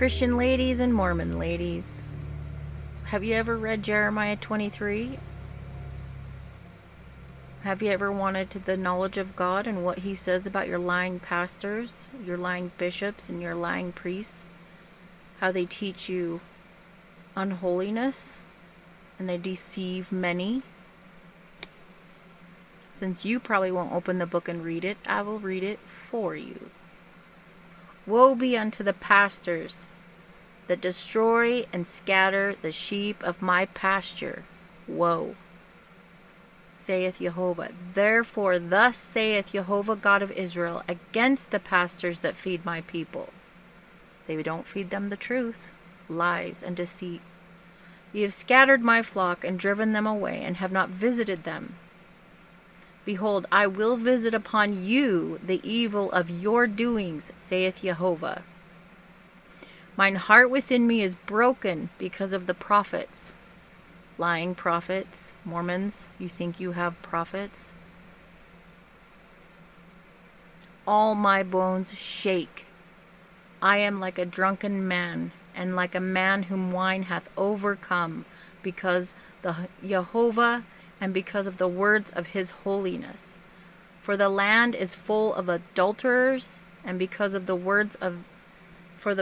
Christian ladies and Mormon ladies, have you ever read Jeremiah 23? Have you ever wanted to the knowledge of God and what he says about your lying pastors, your lying bishops, and your lying priests? How they teach you unholiness and they deceive many? Since you probably won't open the book and read it, I will read it for you. Woe be unto the pastors that destroy and scatter the sheep of my pasture. Woe, saith Jehovah. Therefore thus saith Jehovah God of Israel against the pastors that feed my people. They don't feed them the truth, lies and deceit. Ye have scattered my flock and driven them away, and have not visited them. Behold, I will visit upon you the evil of your doings, saith Jehovah. Mine heart within me is broken because of the prophets. Lying prophets, Mormons, you think you have prophets? All my bones shake. I am like a drunken man, and like a man whom wine hath overcome, because the Jehovah and because of the words of his holiness. For the land is full of adulterers, and because of the words of, for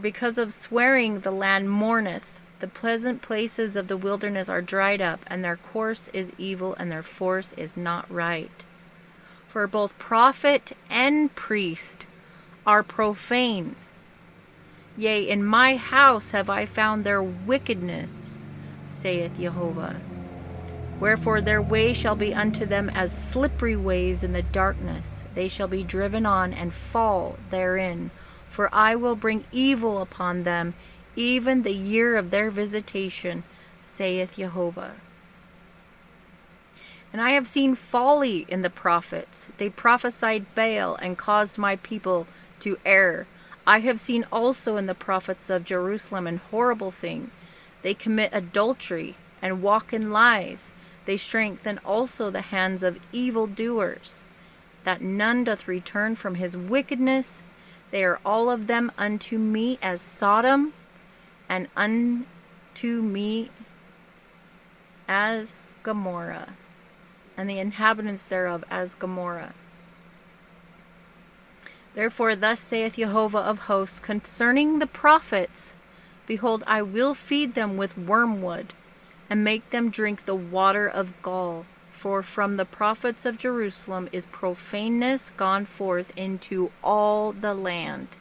because of swearing the land mourneth. The pleasant places of the wilderness are dried up, and their course is evil, and their force is not right. For both prophet and priest are profane. Yea, in my house have I found their wickedness, saith Jehovah. Wherefore their way shall be unto them as slippery ways in the darkness. They shall be driven on and fall therein. For I will bring evil upon them, even the year of their visitation, saith Jehovah. And I have seen folly in the prophets. They prophesied Baal and caused my people to err. I have seen also in the prophets of Jerusalem an horrible thing. They commit adultery and walk in lies. They strengthen also the hands of evildoers, that none doth return from his wickedness. They are all of them unto me as Sodom, and unto me as Gomorrah, and the inhabitants thereof as Gomorrah. Therefore thus saith Jehovah of hosts concerning the prophets, Behold, I will feed them with wormwood, and make them drink the water of gall. For from the prophets of Jerusalem is profaneness gone forth into all the land.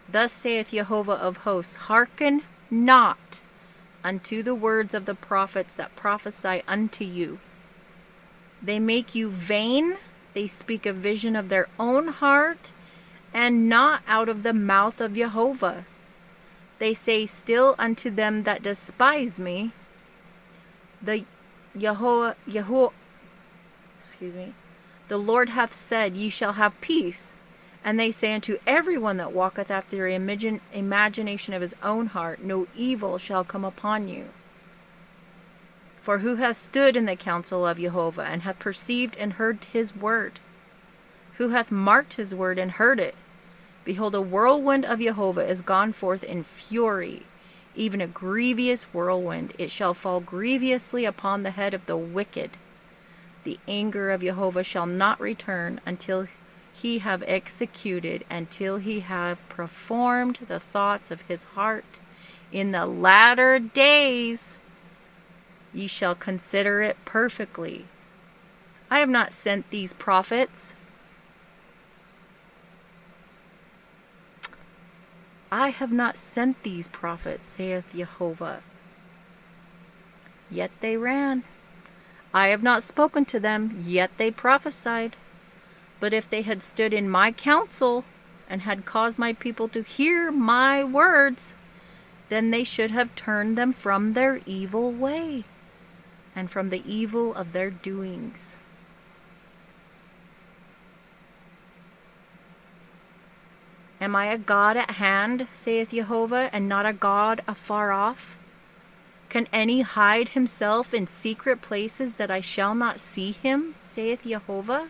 Thus saith Jehovah of hosts, Hearken not unto the words of the prophets that prophesy unto you. They make you vain. They speak a vision of their own heart, and not out of the mouth of Jehovah. They say still unto them that despise me, the Lord hath said, Ye shall have peace. And they say unto every one that walketh after the imagination of his own heart, No evil shall come upon you. For who hath stood in the counsel of Jehovah, and hath perceived and heard his word? Who hath marked his word and heard it? Behold, a whirlwind of Jehovah is gone forth in fury, even a grievous whirlwind. It shall fall grievously upon the head of the wicked. The anger of Jehovah shall not return until he have executed, until he have performed the thoughts of his heart. In the latter days ye shall consider it perfectly. I have not sent these prophets. I have not sent these prophets, saith Jehovah. Yet they ran. I have not spoken to them, yet they prophesied. But if they had stood in my counsel, and had caused my people to hear my words, then they should have turned them from their evil way, and from the evil of their doings. Am I a God at hand, saith Jehovah, and not a God afar off? Can any hide himself in secret places that I shall not see him, saith Jehovah?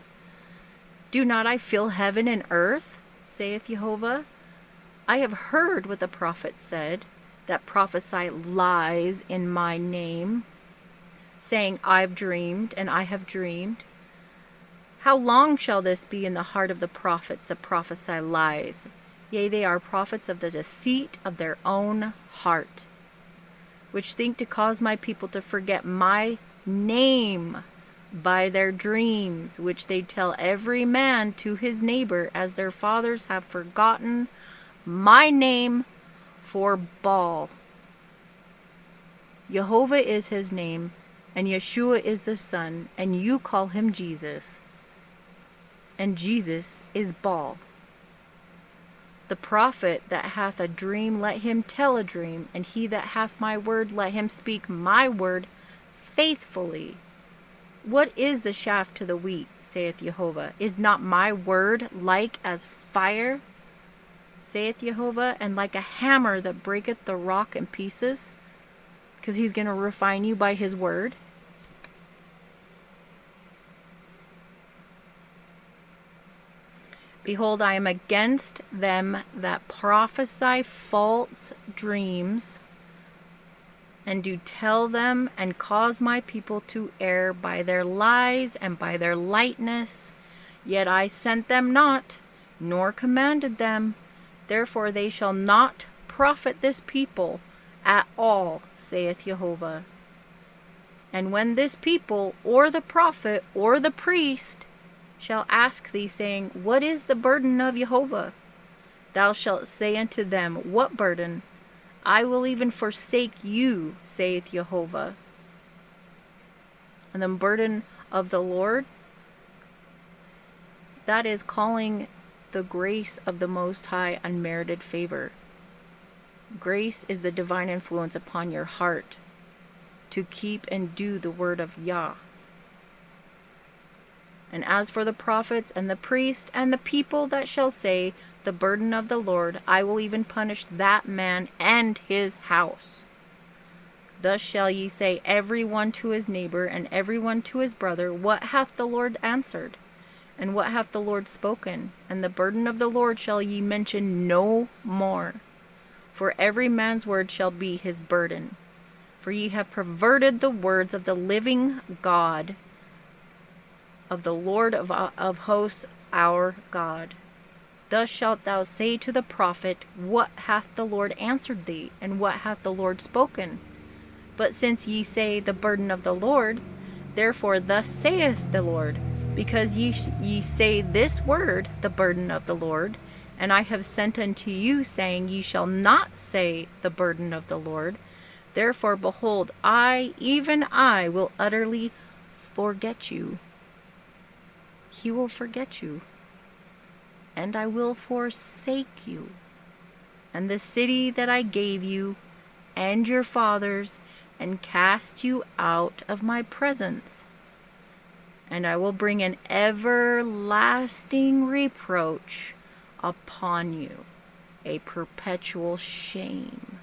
Do not I fill heaven and earth, saith Jehovah? I have heard what the prophets said, that prophesy lies in my name, saying, I've dreamed, and I have dreamed. How long shall this be in the heart of the prophets that prophesy lies? Yea, they are prophets of the deceit of their own heart, which think to cause my people to forget my name by their dreams, which they tell every man to his neighbor, as their fathers have forgotten my name for Baal. Jehovah is his name, and Yeshua is the Son, and you call him Jesus, and Jesus is Baal. The prophet that hath a dream, let him tell a dream, and he that hath my word, let him speak my word faithfully. What is the shaft to the wheat, saith Jehovah? Is not my word like as fire, saith Jehovah, and like a hammer that breaketh the rock in pieces? Because he's going to refine you by his word. Behold, I am against them that prophesy false dreams, and do tell them, and cause my people to err by their lies and by their lightness. Yet I sent them not, nor commanded them. Therefore they shall not profit this people at all, saith Jehovah. And when this people, or the prophet, or the priest, shall ask thee, saying, What is the burden of Jehovah? Thou shalt say unto them, What burden? I will even forsake you, saith Jehovah. And the burden of the Lord, that is calling the grace of the Most High unmerited favor. Grace is the divine influence upon your heart to keep and do the word of Yah. And as for the prophets and the priest and the people that shall say, The burden of the Lord, I will even punish that man and his house. Thus shall ye say, every one to his neighbor, and every one to his brother, What hath the Lord answered? And what hath the Lord spoken? And the burden of the Lord shall ye mention no more. For every man's word shall be his burden. For ye have perverted the words of the living God, of the Lord of hosts, our God. Thus shalt thou say to the prophet, What hath the Lord answered thee? And what hath the Lord spoken? But since ye say, The burden of the Lord, therefore thus saith the Lord, because ye say this word, the burden of the Lord, and I have sent unto you, saying, Ye shall not say the burden of the Lord. Therefore, behold, I, even I, will utterly forget you. He will forget you, and I will forsake you. And the city that I gave you, and your fathers, and cast you out of my presence. And I will bring an everlasting reproach upon you, a perpetual shame,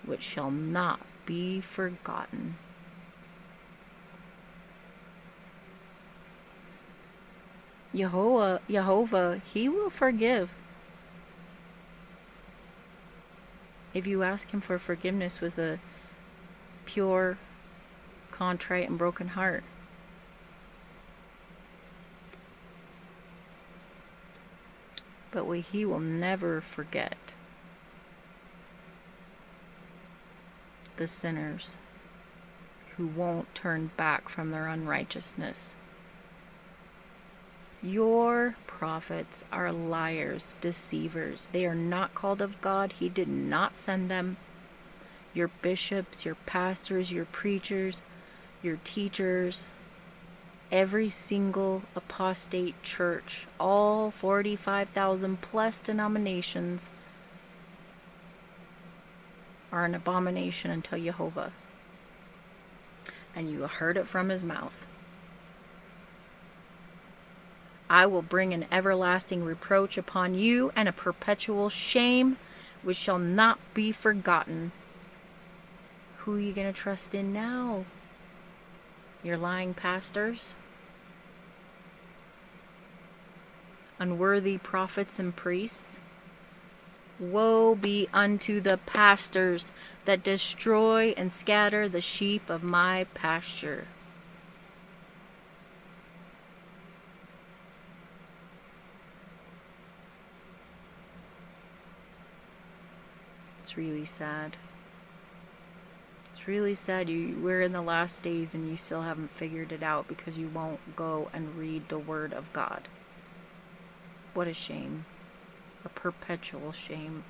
which shall not be forgotten. Jehovah, he will forgive. If you ask him for forgiveness with a pure, contrite, and broken heart. But he will never forget the sinners who won't turn back from their unrighteousness. Your prophets are liars, deceivers. They are not called of God. He did not send them. Your bishops, your pastors, your preachers, your teachers, every single apostate church, all 45,000 plus denominations are an abomination unto Jehovah. And you heard it from his mouth. I will bring an everlasting reproach upon you, and a perpetual shame which shall not be forgotten. Who are you going to trust in now? Your lying pastors? unworthy prophets and priests. Woe be unto the pastors that destroy and scatter the sheep of my pasture. It's really sad. It's really sad we're in the last days and you still haven't figured it out because you won't go and read the Word of God. What a shame. A perpetual shame.